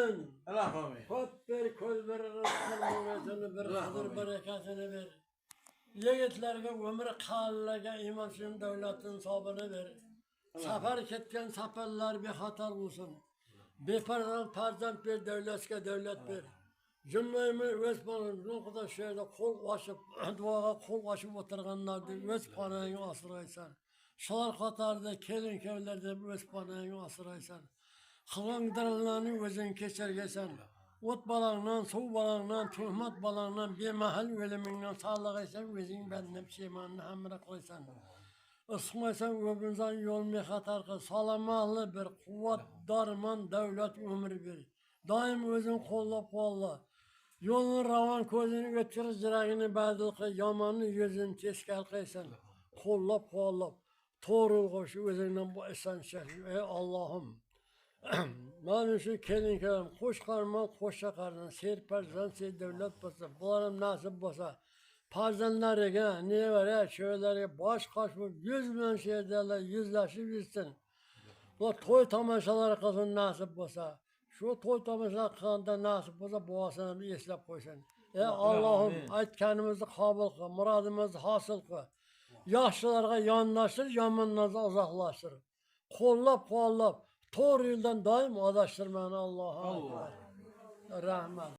Amin. Allah'ım. Hop bir koz bir rızkını bir huzur bereketini ver. Yigitlerge ömür kallarga imansın devletin sabını ver. Safar ketken safarlar bir hatar olsun. Bepardan farzand bir devletke devlet ver. Cümlemiz öz banın noktada şehirde kol başıp, duaga kol başıp oturganlardı öz panayını asıraysan. Şalar katarda kelin kevlerde öz panayını asıraysan. Kılan dırılanı özün keçergesen. Ot balağından, su balağından, tuhmat balağından, bir mahal ölümünden sağlıqaysan, özün benden pişimanını hamıra koysan. Ismaysan öbünzan yol mehatar kıl, salamalı bir, kuvvet, darman, devlet, ömür bir. Daim özün kolla. Yolun ravan közünü götürür ziragini bədil kıl, yamanı yüzünü teskal kıysan. Kollap, torul koşu özünden bu esen şehir. Ey Allah'ım. Ben şu kelin kelim, koş karman, koşa karman, seyir parzan, seyir devlet basa, bularım nasip basa. Parzanlar ya, niye var ya, şöyleri baş kaçmış, 100 milyon şey derler, yüzleşip gitsin. Bu toy tamaşaları kızın nasip basa. Şu toy tamaşaları kızında nasip basa, boğasına bir eslep koysun. Allah'ım, aytkanımızı kabul kıl, muradımızı hasıl kıl. Yaşlılarga yanlaştır, yamanlardan uzaklaştır. Kollap, doğru yoldan daim adaştırmanı Allah'a. Rahmet.